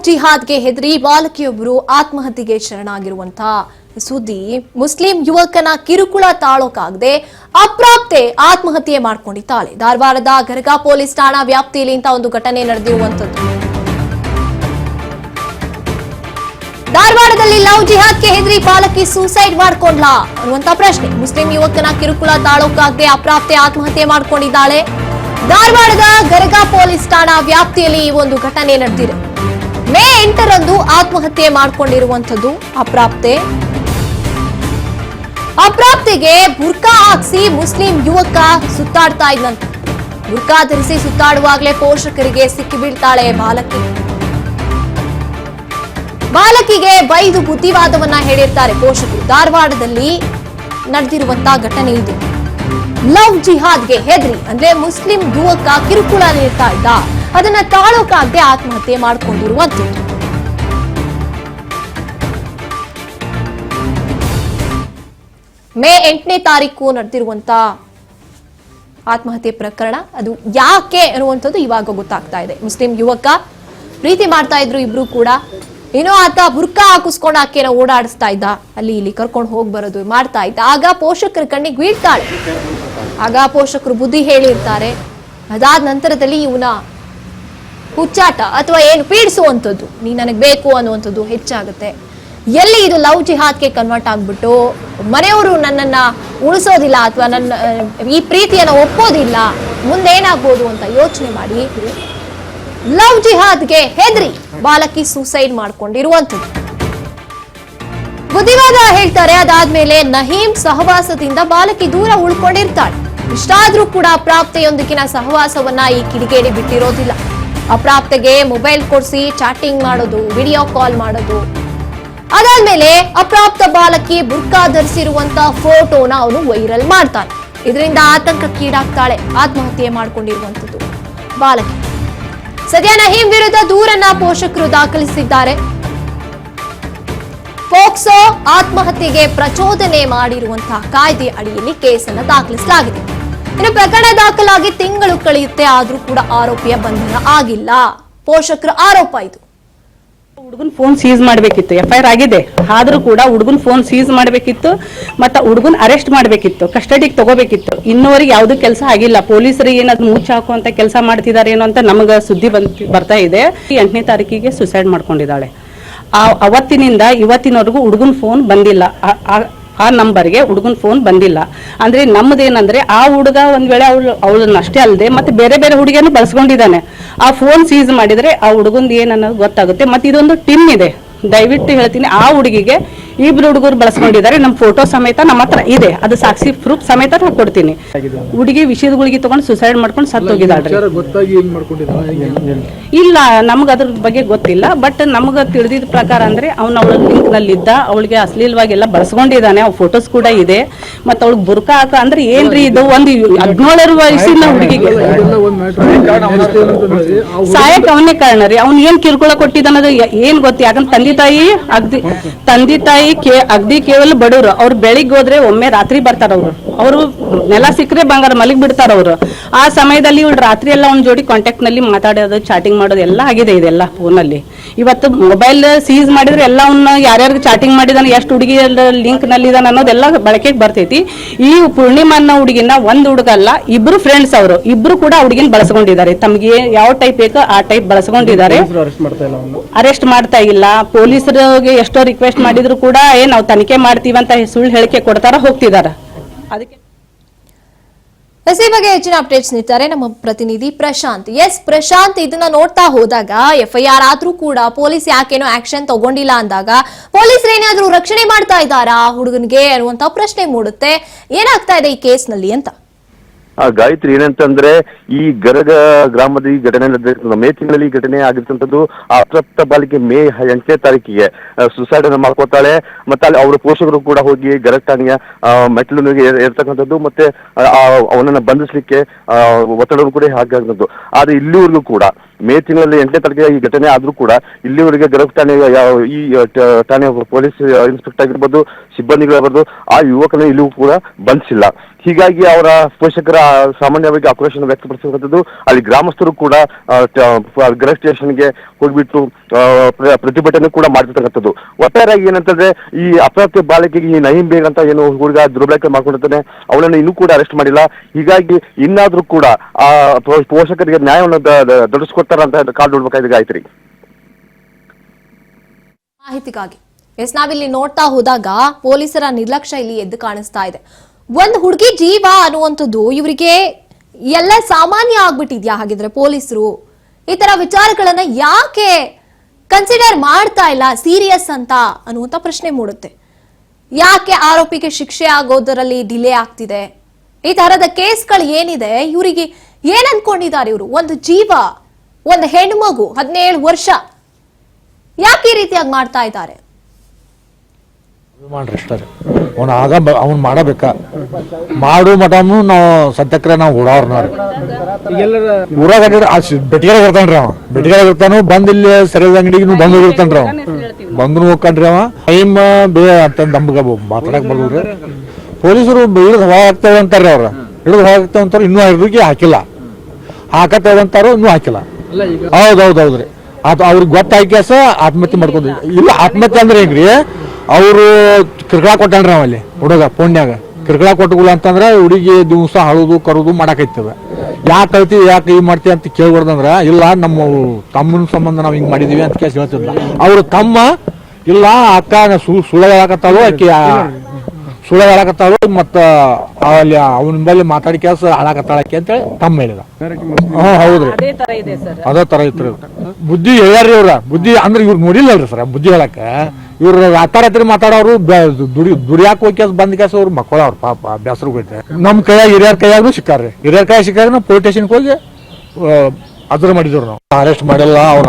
ಜಿಹಾದ್ಗೆ ಹೆದರಿ ಬಾಲಕಿಯೊಬ್ಬರು ಆತ್ಮಹತ್ಯೆಗೆ ಶರಣಾಗಿರುವಂತಹ ಸುದ್ದಿ. ಮುಸ್ಲಿಂ ಯುವಕನ ಕಿರುಕುಳ ತಾಳೋಕಾಗದೆ ಅಪ್ರಾಪ್ತೆ ಆತ್ಮಹತ್ಯೆ ಮಾಡ್ಕೊಂಡಿದ್ದಾಳೆ. ಧಾರವಾಡದ ಗರಗಾ ಪೊಲೀಸ್ ಠಾಣಾ ವ್ಯಾಪ್ತಿಯಲ್ಲಿ ಇಂಥ ಒಂದು ಘಟನೆ ನಡೆದಿರುವಂತದ್ದು. ಧಾರವಾಡದಲ್ಲಿ ಲವ್ ಜಿಹಾದ್ಗೆ ಹೆದರಿ ಬಾಲಕಿ ಸೂಸೈಡ್ ಮಾಡ್ಕೊಂಡ್ಲಾ ಅನ್ನುವಂತ ಪ್ರಶ್ನೆ. ಮುಸ್ಲಿಂ ಯುವಕನ ಕಿರುಕುಳ ತಾಳೋಕಾಗದೆ ಅಪ್ರಾಪ್ತೆ ಆತ್ಮಹತ್ಯೆ ಮಾಡ್ಕೊಂಡಿದ್ದಾಳೆ. ಧಾರವಾಡದ ಗರಗಾ ಪೊಲೀಸ್ ಠಾಣಾ ವ್ಯಾಪ್ತಿಯಲ್ಲಿ ಈ ಒಂದು ಘಟನೆ ನಡೆದಿದೆ. ಮೇ 8ರಂದು ಆತ್ಮಹತ್ಯೆ ಮಾಡಿಕೊಂಡಿರುವಂತದ್ದು ಅಪ್ರಾಪ್ತೆಗೆ ಬುರ್ಕಾ ಹಾಕಿಸಿ ಮುಸ್ಲಿಂ ಯುವಕ ಸುತ್ತಾಡ್ತಾ ಇದ್ದಂತೆ. ಬುರ್ಕಾ ಧರಿಸಿ ಸುತ್ತಾಡುವಾಗಲೇ ಪೋಷಕರಿಗೆ ಸಿಕ್ಕಿ ಬೀಳ್ತಾಳೆ ಬಾಲಕಿಗೆ ಬೈದು ಬುದ್ಧಿವಾದವನ್ನ ಹೇಳಿರ್ತಾರೆ ಪೋಷಕರು. ಧಾರವಾಡದಲ್ಲಿ ನಡೆದಿರುವಂತಹ ಘಟನೆ ಇದು. ಲವ್ ಜಿಹಾದ್ಗೆ ಹೆದರಿ ಅಂದ್ರೆ ಮುಸ್ಲಿಂ ಯುವಕ ಕಿರುಕುಳ ನೀಡ್ತಾ ಇದ್ದ, ಅದನ್ನ ತಾಳೋಕಾಗದೆ ಆತ್ಮಹತ್ಯೆ ಮಾಡಿಕೊಂಡಿರುವಂತದ್ದು. ಮೇ 8ನೇ ತಾರೀಕು ನಡೆದಿರುವಂತ ಆತ್ಮಹತ್ಯೆ ಪ್ರಕರಣ. ಅದು ಯಾಕೆ ಅನ್ನುವಂಥದ್ದು ಇವಾಗ ಗೊತ್ತಾಗ್ತಾ ಇದೆ. ಮುಸ್ಲಿಂ ಯುವಕ ಪ್ರೀತಿ ಮಾಡ್ತಾ ಇದ್ರು ಇಬ್ರು ಕೂಡ. ಏನೋ ಆತ ಬುರ್ಕಾ ಹಾಕಿಸ್ಕೊಂಡು ಆಕೆನ ಓಡಾಡಿಸ್ತಾ ಇದ್ದ, ಅಲ್ಲಿ ಇಲ್ಲಿ ಕರ್ಕೊಂಡು ಹೋಗಿ ಬರೋದು ಮಾಡ್ತಾ ಇದ್ದ. ಆಗ ಪೋಷಕರ ಕಣ್ಣಿಗೆ ಬೀಳ್ತಾಳೆ. ಆಗ ಪೋಷಕರು ಬುದ್ಧಿ ಹೇಳಿರ್ತಾರೆ. ಅದಾದ ನಂತರದಲ್ಲಿ ಇವನ ಹುಚ್ಚಾಟ ಅಥವಾ ಏನು ಪೀಡಿಸುವಂಥದ್ದು, ನೀ ನನಗೆ ಬೇಕು ಅನ್ನುವಂಥದ್ದು ಹೆಚ್ಚಾಗುತ್ತೆ. ಎಲ್ಲಿ ಇದು ಲವ್ ಜಿಹಾದ್ಗೆ ಕನ್ವರ್ಟ್ ಆಗ್ಬಿಟ್ಟು ಮನೆಯವರು ನನ್ನನ್ನ ಉಳಿಸೋದಿಲ್ಲ ಅಥವಾ ನನ್ನ ಈ ಪ್ರೀತಿಯನ್ನು ಒಪ್ಪೋದಿಲ್ಲ, ಮುಂದೇನಾಗ್ಬೋದು ಅಂತ ಯೋಚನೆ ಮಾಡಿ ಲವ್ ಜಿಹಾದ್ಗೆ ಹೆದರಿ ಬಾಲಕಿ ಸೂಸೈಡ್ ಮಾಡ್ಕೊಂಡಿರುವಂಥದ್ದು. ಬುದ್ಧಿವಾದ ಹೇಳ್ತಾರೆ. ಅದಾದ್ಮೇಲೆ ನಹೀಂ ಸಹವಾಸದಿಂದ ಬಾಲಕಿ ದೂರ ಉಳ್ಕೊಂಡಿರ್ತಾಳೆ. ಇಷ್ಟಾದ್ರೂ ಕೂಡ ಅಪ್ರಾಪ್ತೆಯೊಂದಿಗಿನ ಸಹವಾಸವನ್ನ ಈ ಕಿಡಿಗೇಡಿ ಬಿಟ್ಟಿರೋದಿಲ್ಲ. ಅಪ್ರಾಪ್ತೆಗೆ ಮೊಬೈಲ್ ಕೊಡಿಸಿ ಚಾಟಿಂಗ್ ಮಾಡೋದು, ವಿಡಿಯೋ ಕಾಲ್ ಮಾಡೋದು. ಅದಾದ್ಮೇಲೆ ಅಪ್ರಾಪ್ತ ಬಾಲಕಿ ಬುರ್ಕಾ ಧರಿಸಿರುವಂತ ಫೋಟೋನ ಅವನು ವೈರಲ್ ಮಾಡ್ತಾನೆ. ಇದರಿಂದ ಆತಂಕಕ್ಕೀಡಾಗ್ತಾಳೆ. ಆತ್ಮಹತ್ಯೆ ಮಾಡ್ಕೊಂಡಿರುವಂತದ್ದು ಬಾಲಕಿ. ಸದ್ಯ ನಹೀಂ ವಿರುದ್ಧ ದೂರನ್ನ ಪೋಷಕರು ದಾಖಲಿಸಿದ್ದಾರೆ. ಪೋಕ್ಸೋ ಆತ್ಮಹತ್ಯೆಗೆ ಪ್ರಚೋದನೆ ಮಾಡಿರುವಂತಹ ಕಾಯ್ದೆ ಅಡಿಯಲ್ಲಿ ಕೇಸನ್ನು ದಾಖಲಿಸಲಾಗಿದೆ. ಇನ್ನು ಪ್ರಕರಣ ದಾಖಲಾಗಿ ತಿಂಗಳು ಕಳೆಯುತ್ತೆ, ಆದ್ರೂ ಕೂಡ ಆರೋಪಿಯ ಬಂಧನ ಆಗಿಲ್ಲ. ಪೋಷಕರ ಆರೋಪ ಇದು. ಹುಡುಗನ್ ಫೋನ್ ಸೀಸ್ ಮಾಡ್ಬೇಕಿತ್ತು, FIR ಆಗಿದೆ. ಆದ್ರೂ ಕೂಡ ಹುಡುಗನ್ ಫೋನ್ ಸೀಸ್ ಮಾಡ್ಬೇಕಿತ್ತು, ಮತ್ತೆ ಹುಡುಗನ್ ಅರೆಸ್ಟ್ ಮಾಡ್ಬೇಕಿತ್ತು, ಕಸ್ಟಡಿಗೆ ತಗೋಬೇಕಿತ್ತು. ಇನ್ನೂವರೆಗೆ ಯಾವ್ದು ಕೆಲಸ ಆಗಿಲ್ಲ. ಪೊಲೀಸರಿಗೆ ಏನಾದ್ರು ಮುಚ್ಚ ಹಾಕುವಂತ ಕೆಲಸ ಮಾಡ್ತಿದ್ದಾರೆ ಏನೋ ಅಂತ ನಮಗ ಸುದ್ದಿ ಬರ್ತಾ ಇದೆ. 8ನೇ ತಾರೀಕಿಗೆ ಸುಸೈಡ್ ಮಾಡ್ಕೊಂಡಿದ್ದಾಳೆ. ಅವತ್ತಿನಿಂದ ಇವತ್ತಿನವರೆಗೂ ಹುಡುಗನ್ ಫೋನ್ ಬಂದಿಲ್ಲ. ಆ ನಂಬರ್ಗೆ ಹುಡುಗನ್ ಫೋನ್ ಬಂದಿಲ್ಲ. ಅಂದ್ರೆ ನಮ್ದೇನಂದ್ರೆ ಆ ಹುಡುಗ ಒಂದ್ ವೇಳೆ ಅವಳನ್ನ ಅಷ್ಟೇ ಅಲ್ಲದೆ ಮತ್ತೆ ಬೇರೆ ಬೇರೆ ಹುಡುಗಿಯನ್ನು ಬಳಸ್ಕೊಂಡಿದ್ದಾನೆ. ಆ ಫೋನ್ ಸೀಸ್ ಮಾಡಿದ್ರೆ ಆ ಹುಡುಗಂದು ಏನನ್ನೋದು ಗೊತ್ತಾಗುತ್ತೆ. ಮತ್ತೆ ಇದೊಂದು ಟಿಮ್ ಇದೆ, ದಯವಿಟ್ಟು ಹೇಳ್ತೀನಿ. ಆ ಹುಡುಗಿಗೆ ಇಬ್ರು ಹುಡುಗರು ಬಳಸ್ಕೊಂಡಿದ್ದಾರೆ. ನಮ್ಮ ಫೋಟೋ ಸಮೇತ ನಮ್ಮ ಹತ್ರ ಇದೆ, ಅದು ಸಾಕ್ಷಿ ಪ್ರೂಫ್ ಸಮೇತ ಕೊಡ್ತೀನಿ. ಹುಡುಗಿ ವಿಷಯದ ಗುಳಿಗೆ ತಗೊಂಡು ಸುಸೈಡ್ ಮಾಡ್ಕೊಂಡು ಸತ್ತೋಗಿದ್ದಾಳೆ. ಇಲ್ಲ, ನಮ್ಗೆ ಅದ್ರ ಬಗ್ಗೆ ಗೊತ್ತಿಲ್ಲ. ಬಟ್ ನಮ್ಗೆ ತಿಳಿದಿದ ಪ್ರಕಾರ ಅಂದ್ರೆ ಅವಳ ಲಿಂಕ್ ನಲ್ಲಿ ಇದ್ದ, ಅವಳಿಗೆ ಅಶ್ಲೀಲವಾಗಿ ಎಲ್ಲ ಬಳಸ್ಕೊಂಡಿದ್ದಾನೆ. ಅವ್ ಫೋಟೋಸ್ ಕೂಡ ಇದೆ. ಮತ್ತೆ ಅವಳಿಗೆ ಬುರ್ಕಾ ಹಾಕ ಅಂದ್ರೆ ಏನ್ರಿ ಇದು, ಒಂದು 17 ವಯಸ್ಸಿನ ಹುಡುಗಿಗೆ ಸಾಯಕ್ ಅವನೇ ಕಾರಣ ರೀ. ಅವ್ನ್ ಏನ್ ಕಿರುಕುಳ ಕೊಟ್ಟಿದ್ದಾನದು ಏನ್ ಗೊತ್ತಿ. ಯಾಕಂದ್ರೆ ತಂದೆ ತಾಯಿ ಅಗ್ದಿ ಕೇವಲ ಬಡವರು. ಅವ್ರು ಬೆಳಿಗ್ಗೆ ಹೋದ್ರೆ ಒಮ್ಮೆ ರಾತ್ರಿ ಬರ್ತಾರ. ಅವರು ನೆಲ ಸಿಕ್ಕರೆ ಬಂಗಾರ ಮಲಿಗ್ ಬಿಡ್ತಾರ ಅವರು. ಆ ಸಮಯದಲ್ಲಿ ಇವ್ರು ರಾತ್ರಿ ಎಲ್ಲ ಅವ್ನ ಜೋಡಿ ಕಾಂಟ್ಯಾಕ್ಟ್ ನಲ್ಲಿ ಮಾತಾಡೋದು, ಚಾಟಿಂಗ್ ಮಾಡೋದು ಎಲ್ಲ ಆಗಿದೆ ಇದೆಲ್ಲ ಫೋನಲ್ಲಿ. ಇವತ್ತು ಮೊಬೈಲ್ ಸೀಸ್ ಮಾಡಿದ್ರೆ ಎಲ್ಲ ಅವ್ನ ಯಾರ್ಯಾರಿಗೆ ಚಾಟಿಂಗ್ ಮಾಡಿದಾನೆ, ಎಷ್ಟು ಹುಡುಗಿ ಲಿಂಕ್ ನಲ್ಲಿ ಇದಾನ ಅನ್ನೋದೆಲ್ಲ ಬಳಕೆಗೆ ಬರ್ತೈತಿ. ಈ ಪೂರ್ಣಿಮಾ ಅನ್ನೋ ಹುಡುಗಿನ ಒಂದ್ ಹುಡುಗಲ್ಲ, ಇಬ್ರು ಫ್ರೆಂಡ್ಸ್. ಅವರು ಇಬ್ರು ಕೂಡ ಹುಡುಗಿನ ಬಳಸ್ಕೊಂಡಿದ್ದಾರೆ. ತಮ್ಗೆ ಯಾವ ಟೈಪ್ ಬೇಕೋ ಆ ಟೈಪ್ ಬಳಸ್ಕೊಂಡಿದ್ದಾರೆ. ಅರೆಸ್ಟ್ ಮಾಡ್ತಾ ಇಲ್ಲ. ಪೊಲೀಸರಿಗೆ ಎಷ್ಟೋ ರಿಕ್ವೆಸ್ಟ್ ಮಾಡಿದ್ರು ಕೂಡ ನಾವು ತನಿಖೆ ಮಾಡ್ತೀವಿ ಅಂತ ಸುಳ್ಳು ಹೇಳಿಕೆ ಕೊಡ್ತಾರ, ಹೋಗ್ತಿದಾರ. ಅದಕ್ಕೆ ಈ ಬಗ್ಗೆ ಹೆಚ್ಚಿನ ಅಪ್ಡೇಟ್ಸ್ ನೀಡ್ತಾರೆ ನಮ್ಮ ಪ್ರತಿನಿಧಿ ಪ್ರಶಾಂತ್. ಪ್ರಶಾಂತ್, ಇದನ್ನ ನೋಡ್ತಾ ಹೋದಾಗ FIR ಆದ್ರೂ ಕೂಡ ಪೊಲೀಸ್ ಯಾಕೇನೋ ಆಕ್ಷನ್ ತಗೊಂಡಿಲ್ಲ ಅಂದಾಗ ಪೊಲೀಸರು ಏನಾದ್ರೂ ರಕ್ಷಣೆ ಮಾಡ್ತಾ ಇದ್ದಾರಾ ಹುಡುಗನಿಗೆ ಅನ್ನುವಂತ ಪ್ರಶ್ನೆ ಮೂಡುತ್ತೆ. ಏನಾಗ್ತಾ ಇದೆ ಈ ಕೇಸ್ ನಲ್ಲಿ ಅಂತ? ಗಾಯತ್ರಿ, ಏನಂತಂದ್ರೆ ಈ ಗರಗ ಗ್ರಾಮದ ಈ ಘಟನೆ ಮೇ ತಿಂಗಳಲ್ಲಿ ಈ ಘಟನೆ ಆಗಿರ್ತಂಥದ್ದು. ಅಪ್ರಾಪ್ತ ಬಾಲಿಕೆ ಮೇ 8ನೇ ತಾರೀಕಿಗೆ ಸುಸೈಡ್ ಅನ್ನು ಮಾಡ್ಕೋತಾಳೆ. ಮತ್ತೆ ಅಲ್ಲಿ ಅವರ ಪೋಷಕರು ಕೂಡ ಹೋಗಿ ಗರಗ ಠಾಣೆಯ ಮೆಟ್ಟಿಲಿಗೆ ಏರ್ತಕ್ಕಂಥದ್ದು, ಮತ್ತೆ ಅವನನ್ನ ಬಂಧಿಸ್ಲಿಕ್ಕೆ ಒತ್ತಡವನ್ನು ಕೂಡ ಹಾಕಿದಂಥದ್ದು. ಆದ್ರೆ ಇಲ್ಲಿವರೆಗೂ ಕೂಡ ಮೇ ತಿಂಗಳಲ್ಲಿ 8ನೇ ತಾರೀಕಿಗೆ ಈ ಘಟನೆ ಆದ್ರೂ ಕೂಡ ಇಲ್ಲಿವರೆಗೆ ಗರಗ ಠಾಣೆ ಈ ಠಾಣೆ ಪೊಲೀಸ್ ಇನ್ಸ್ಪೆಕ್ಟರ್ ಆಗಿರ್ಬೋದು, ಸಿಬ್ಬಂದಿಗಳಾಗಬಾರ್ದು, ಆ ಯುವಕನ ಇಲ್ಲೂ ಕೂಡ ಬಂಧಿಸಿಲ್ಲ. ಹೀಗಾಗಿ ಅವರ ಪೋಷಕರ ಸಾಮಾನ್ಯವಾಗಿ ಆಕ್ರೋಶವನ್ನು ವ್ಯಕ್ತಪಡಿಸಿರುವಂಥದ್ದು. ಅಲ್ಲಿ ಗ್ರಾಮಸ್ಥರು ಕೂಡ ಗೃಹ ಸ್ಟೇಷನ್ಗೆ ಹೋಗ್ಬಿಟ್ಟು ಪ್ರತಿಭಟನೆ ಕೂಡ ಮಾಡ್ತಿರ್ತಕ್ಕಂಥದ್ದು. ಒಟ್ಟಾರೆಯಾಗಿ ಏನಂತಂದ್ರೆ ಈ ಅಪ್ರಾಪ್ತ ಬಾಲಕಿಗೆ ಈ ನಯೀಂ ಬೇಗ್ ಅಂತ ಏನು ಹುಡುಗ ದುರ್ಬಳಕೆ ಮಾಡ್ಕೊಂಡಿರ್ತಾನೆ, ಅವನನ್ನು ಇನ್ನೂ ಕೂಡ ಅರೆಸ್ಟ್ ಮಾಡಿಲ್ಲ. ಹೀಗಾಗಿ ಇನ್ನಾದ್ರೂ ಕೂಡ ಆ ಪೋಷಕರಿಗೆ ನ್ಯಾಯವನ್ನು ದೊರಕಿಸ್ಕೊಡ್ತಾರ ಅಂತ ಕಾಲ್ ನೋಡ್ಬೇಕಾಗಿದೆ ಗಾಯತ್ರಿ. ಮಾಹಿತಿಗಾಗಿ ನಾವಿಲ್ಲಿ ನೋಡ್ತಾ ಹೋದಾಗ ಪೊಲೀಸರ ನಿರ್ಲಕ್ಷ್ಯ ಇಲ್ಲಿ ಎದ್ದು ಕಾಣಿಸ್ತಾ ಇದೆ. ಒಂದು ಹುಡುಗಿ ಜೀವ ಅನ್ನುವಂಥದ್ದು ಇವರಿಗೆ ಎಲ್ಲ ಸಾಮಾನ್ಯ ಆಗ್ಬಿಟ್ಟಿದ್ಯಾ? ಹಾಗಿದ್ರೆ ಪೊಲೀಸರು ಈ ತರ ವಿಚಾರಗಳನ್ನ ಯಾಕೆ ಕನ್ಸಿಡರ್ ಮಾಡ್ತಾ ಇಲ್ಲ ಸೀರಿಯಸ್ ಅಂತ ಅನ್ನುವಂಥ ಪ್ರಶ್ನೆ ಮೂಡುತ್ತೆ. ಯಾಕೆ ಆರೋಪಿಗೆ ಶಿಕ್ಷೆ ಆಗೋದರಲ್ಲಿ ಡಿಲೇ ಆಗ್ತಿದೆ? ಈ ತರದ ಕೇಸ್ಗಳು ಏನಿದೆ, ಇವರಿಗೆ ಏನ್ ಅನ್ಕೊಂಡಿದ್ದಾರೆ ಇವರು? ಒಂದು ಜೀವ, ಒಂದು ಹೆಣ್ಮಗು 17 ವರ್ಷ, ಯಾಕೆ ಈ ರೀತಿಯಾಗಿ ಮಾಡ್ತಾ ಇದ್ದಾರೆ? ಮಾಡ್ರಿ ಅಷ್ಟೇ, ಅವ್ನು ಮಾಡಬೇಕ ಮಾಡು ಮಟನು ನಾವು ಸದ್ಯಕ್ಕೆ ನಾವು ಓಡಾವ್ರನ್ನ ಊರಾಗ ಬೆಟ್ಟಿಗೆ ಇರ್ತಾನ್ರಿ ಅವ, ಬೆಟ್ಟಿಗೆ ಇರ್ತಾನು. ಬಂದ್ ಇಲ್ಲಿ ಸರಿಯಾದ ಅಂಗಡಿಗೆ ಬಂದ್ ಹೋಗಿರ್ತಾನ್ರಿ ಅವ, ಬಂದ್ರು ಹೋಗ್ಕಂಡ್ರಿ ಅವ. ಟೈಮ್ ಬೇ ಅಂತ ನಮ್ಗ ಮಾತಾಡಕ್ ಬರ್ಲ್ರಿ. ಪೊಲೀಸರು ಹಿಡಿದು ಹೊರ ಹಾಕ್ತೇವೆ ಅಂತಾರ್ರಿ, ಅವ್ರ ಹಿಡಿದು ಹೊರ ಹಾಕ್ತೇವೆ ಅಂತಾರ. ಇನ್ನೂ ಹಿಡಿದು ಹಾಕಿಲ್ಲ, ಹಾಕತ್ತೇವೆ ಅಂತಾರೋ ಇನ್ನೂ ಹಾಕಿಲ್ಲ. ಹೌದೌದ್ರಿ, ಅದು ಅವ್ರಿಗೆ ಗೊತ್ತಾಯ್ಕೆಸ ಆತ್ಮಹತ್ಯೆ ಮಾಡ್ಕೊಂಡ್ರಿ. ಇಲ್ಲ ಆತ್ಮಹತ್ಯೆ ಅಂದ್ರೆ ಹೆಂಗ್ರಿ, ಅವರು ಕಿರ್ಕಳ ಕೊಟ್ಟನ್ರಿ ನಾವಲ್ಲಿ ಹುಡುಗ ಫೋನ್ಯಾಗ ಕಿರ್ಕಳ ಕೊಟ್ಟಗುಲ್ಲ ಅಂತಂದ್ರೆ ಹುಡುಗಿ ದಿವಸ ಹಳುದು ಕರುದು ಮಾಡಾಕೈತದ. ಯಾಕೆ ಕಳ್ತೀವಿ, ಯಾಕೆ ಈ ಮಾಡ್ತೀವಿ ಅಂತ ಕೇಳ್ಬಾರ್ದಂದ್ರ, ಇಲ್ಲ ನಮ್ಮ ತಮ್ಮನ ಸಂಬಂಧ ನಾವ್ ಹಿಂಗ್ ಮಾಡಿದೀವಿ ಅಂತ ಕೇಸ್ ಹೇಳ್ತಿದ್ದ. ಅವ್ರ ತಮ್ಮ ಇಲ್ಲ ಅಕ್ಕ ಸುಳ್ಳ ಹೇಳಕತ್ತಾಳು, ಆಕಿ ಸುಳ್ಳ ಹೇಳಕತ್ತಾಳು, ಮತ್ತ ಅಲ್ಲಿ ಅವನ ಬಲ್ಲಿ ಮಾತಾಡಿ ಕೆಲಸ ಹಾಳಾಕತ್ತಾಳಕ್ಕೆ ಅಂತೇಳಿ ತಮ್ಮ ಹೇಳಿದ. ಹೌದ್ರಿ, ಅದೇ ತರ ಐತ್ರಿ. ಬುದ್ಧಿ ಹೇಳ್ಯಾರ್ರಿ ಇವ್ರ, ಬುದ್ಧಿ ಅಂದ್ರೆ ಇವ್ರು ನೋಡಿಲ್ಲಲ್ರಿ ಸರ್ ಬುದ್ಧಿ ಹೇಳಕ್ಕ. ಇವ್ರು ರಾತ್ರಿ ಮಾತಾಡೋರು ದುಡಿಯಾಕ ಹೋಗಿ ಬಂದ್ ಕೆಲಸ ಅವ್ರು ಮಕ್ಕಳ ಅವ್ರ ಪಾಪ ಬೇಸರು ಹೋಯ್ತೆ. ನಮ್ ಕೈಯಾಗ ಹಿರಿಯರ ಕೈಯಾಗೂ ಸಿಕ್ಕಾರ್ರಿ, ಹಿರಿಯರ ಕೈಯಾಗ ಸಿಕ್ಕಾಗ ನಾವು ಪೊಲೀಸ್ ಸ್ಟೇಷನ್ಗೆ ಹೋಗಿ ಅದ್ರ ಮಾಡಿದ್ರು. ನಾವು ಅರೆಸ್ಟ್ ಮಾಡಿಲ್ಲ, ಅವ್ನ